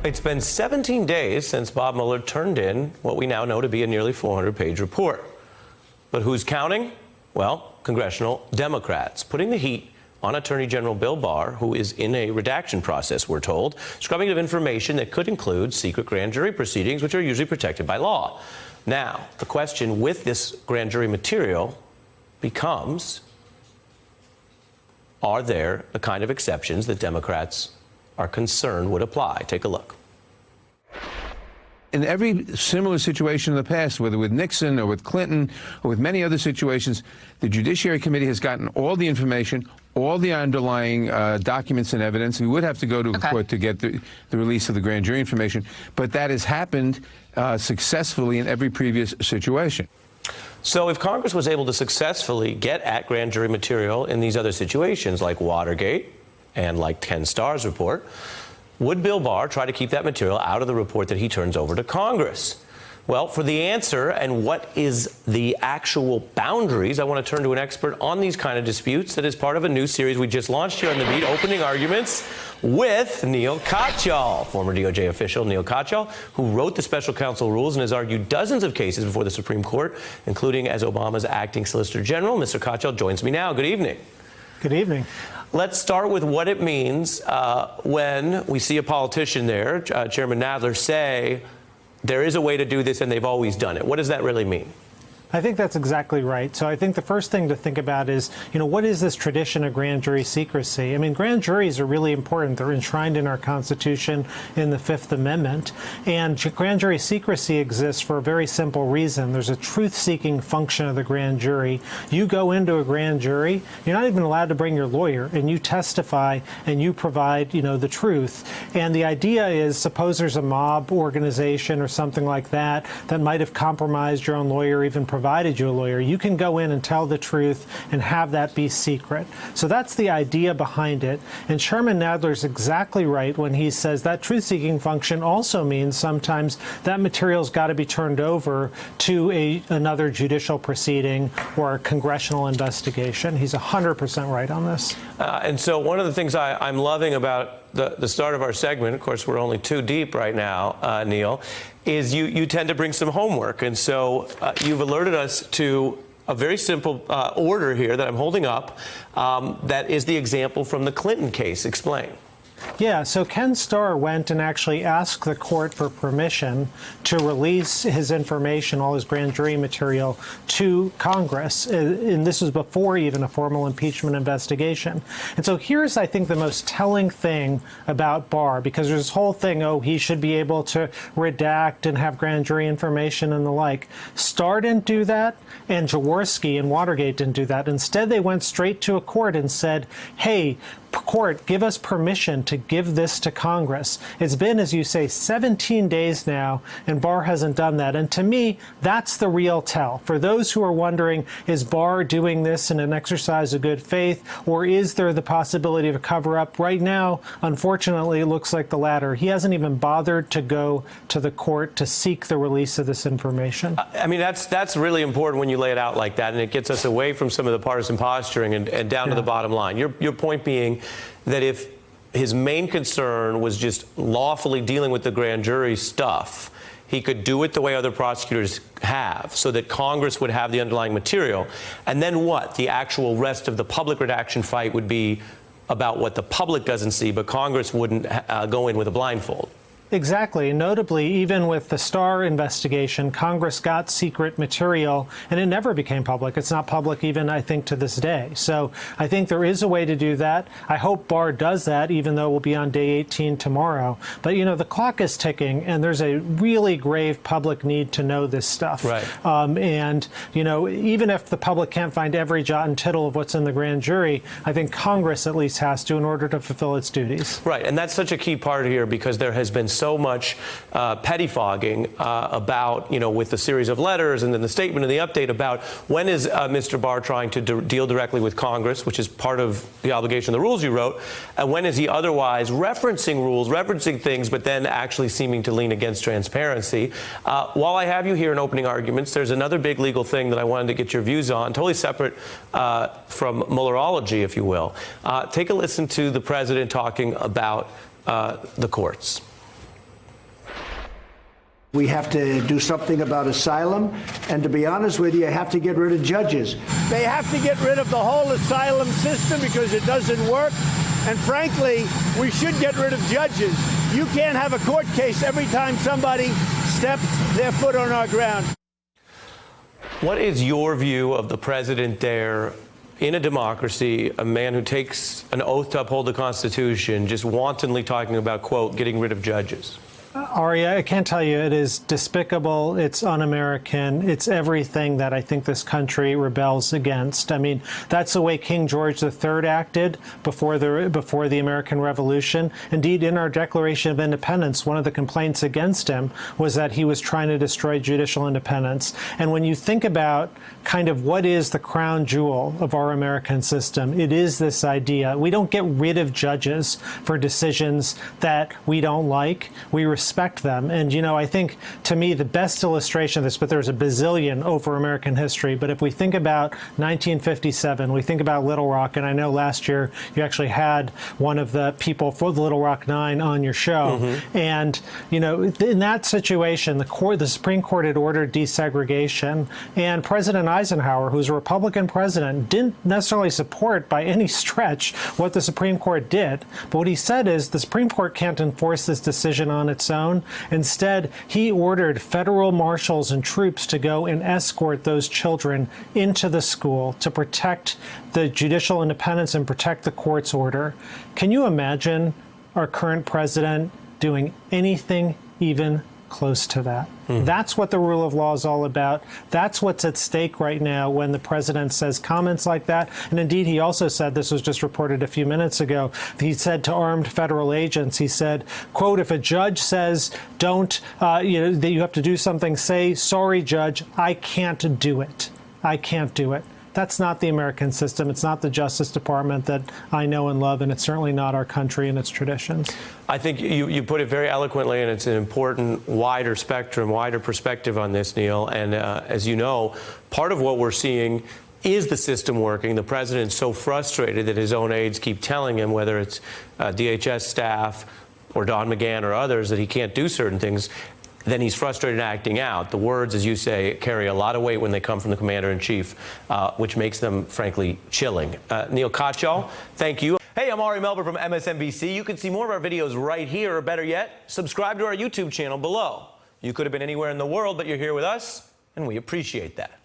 It's been 17 days since Bob Mueller turned in what we now know to be a nearly 400-page report. But who's counting? Well, congressional Democrats, putting the heat on Attorney General Bill Barr, who is in a redaction process, we're told, scrubbing of information that could include secret grand jury proceedings, which are usually protected by law. Now, the question with this grand jury material becomes, are there the kind of exceptions that Democrats are concerned would apply? Take a look. In every similar situation in the past, whether with Nixon or with Clinton or with many other situations, the Judiciary Committee has gotten all the information, all the underlying documents and evidence. We would have to go to a court to get the release of the grand jury information, but that has happened successfully in every previous situation. So if Congress was able to successfully get at grand jury material in these other situations, like Watergate and like Ken Starr's report, would Bill Barr try to keep that material out of the report that he turns over to Congress? Well, for the answer and what is the actual boundaries, I want to turn to an expert on these kind of disputes that is part of a new series we just launched here on The Beat, Opening Arguments with Neil Katyal, former DOJ official Neil Katyal, who wrote the special counsel rules and has argued dozens of cases before the Supreme Court, including as Obama's acting Solicitor General. Mr. Katyal joins me now. Good evening. Good evening. Let's start with what it means when we see a politician there, Chairman Nadler, say there is a way to do this and they've always done it. What does that really mean? I think that's exactly right. So I think the first thing to think about is, what is this tradition of grand jury secrecy? I mean, grand juries are really important. They're enshrined in our Constitution in the Fifth Amendment. And grand jury secrecy exists for a very simple reason. There's a truth-seeking function of the grand jury. You go into a grand jury, you're not even allowed to bring your lawyer, and you testify and you provide, the truth. And the idea is, suppose there's a mob organization or something like that that might have compromised your own lawyer, even provided you a lawyer, you can go in and tell the truth and have that be secret. So that's the idea behind it. And Chairman Nadler's exactly right when he says that truth-seeking function also means sometimes that material's got to be turned over to another judicial proceeding or a congressional investigation. He's 100% right on this. And so one of the things I'm loving about the start of our segment, of course, we're only too deep right now, Neil, is you tend to bring some homework. And so you've alerted us to a very simple order here that I'm holding up that is the example from the Clinton case. Explain. Yeah, so Ken Starr went and actually asked the court for permission to release his information, all his grand jury material, to Congress. And this was before even a formal impeachment investigation. And so here's, I think, the most telling thing about Barr, because there's this whole thing, he should be able to redact and have grand jury information and the like. Starr didn't do that, and Jaworski and Watergate didn't do that. Instead, they went straight to a court and said, hey, court, give us permission to give this to Congress. It's been, as you say, 17 days now, and Barr hasn't done that. And to me, that's the real tell. For those who are wondering, is Barr doing this in an exercise of good faith, or is there the possibility of a cover-up? Right now, unfortunately, it looks like the latter. He hasn't even bothered to go to the court to seek the release of this information. I mean, that's really important when you lay it out like that, and it gets us away from some of the partisan posturing and down to the bottom line. Your point being that if his main concern was just lawfully dealing with the grand jury stuff, he could do it the way other prosecutors have, so that Congress would have the underlying material. And then what? The actual rest of the public redaction fight would be about what the public doesn't see, but Congress wouldn't go in with a blindfold. Exactly. Notably, even with the Starr investigation, Congress got secret material, and it never became public. It's not public even, I think, to this day. So I think there is a way to do that. I hope Barr does that, even though we'll be on day 18 tomorrow. But, the clock is ticking, and there's a really grave public need to know this stuff. Right. And, even if the public can't find every jot and tittle of what's in the grand jury, I think Congress at least has to in order to fulfill its duties. Right. And that's such a key part here, because there has been so much pettifogging about, with the series of letters and then the statement and the update about when is Mr. Barr trying to deal directly with Congress, which is part of the obligation of the rules you wrote, and when is he otherwise referencing rules, referencing things, but then actually seeming to lean against transparency. While I have you here in opening arguments, there's another big legal thing that I wanted to get your views on, totally separate from Muellerology, if you will. Take a listen to the president talking about the courts. We have to do something about asylum, and to be honest with you, I have to get rid of judges. They have to get rid of the whole asylum system because it doesn't work. And frankly, we should get rid of judges. You can't have a court case every time somebody steps their foot on our ground. What is your view of the president there in a democracy, a man who takes an oath to uphold the Constitution, just wantonly talking about, quote, getting rid of judges? Ari, I can't tell you, it is despicable, it's un-American, it's everything that I think this country rebels against. I mean, that's the way King George III acted before the American Revolution. Indeed, in our Declaration of Independence, one of the complaints against him was that he was trying to destroy judicial independence. And when you think about kind of what is the crown jewel of our American system, it is this idea. We don't get rid of judges for decisions that we don't like. We respect them. And, you know, I think, to me, the best illustration of this, but there's a bazillion over American history, but if we think about 1957, we think about Little Rock, and I know last year you actually had one of the people for the Little Rock Nine on your show. And, you know, in that situation, the Supreme Court had ordered desegregation, and President Eisenhower, who's a Republican president, didn't necessarily support by any stretch what the Supreme Court did. But what he said is the Supreme Court can't enforce this decision on its own. Instead, he ordered federal marshals and troops to go and escort those children into the school to protect the judicial independence and protect the court's order. Can you imagine our current president doing anything even close to that? That's what the rule of law is all about. That's what's at stake right now when the president says comments like that. And indeed, he also said, this was just reported a few minutes ago, he said to armed federal agents, he said, quote, if a judge says don't, that you have to do something, say, sorry, judge, I can't do it. I can't do it. That's not the American system. It's not the Justice Department that I know and love, and it's certainly not our country and its traditions. I think you put it very eloquently, and it's an important wider spectrum, wider perspective on this, Neil. And as you know, part of what we're seeing is the system working. The president's so frustrated that his own aides keep telling him, whether it's DHS staff or Don McGahn or others, that he can't do certain things. Then he's frustrated and acting out. The words, as you say, carry a lot of weight when they come from the commander-in-chief, which makes them, frankly, chilling. Neil Katyal, thank you. Hey, I'm Ari Melber from MSNBC. You can see more of our videos right here, or better yet, subscribe to our YouTube channel below. You could have been anywhere in the world, but you're here with us, and we appreciate that.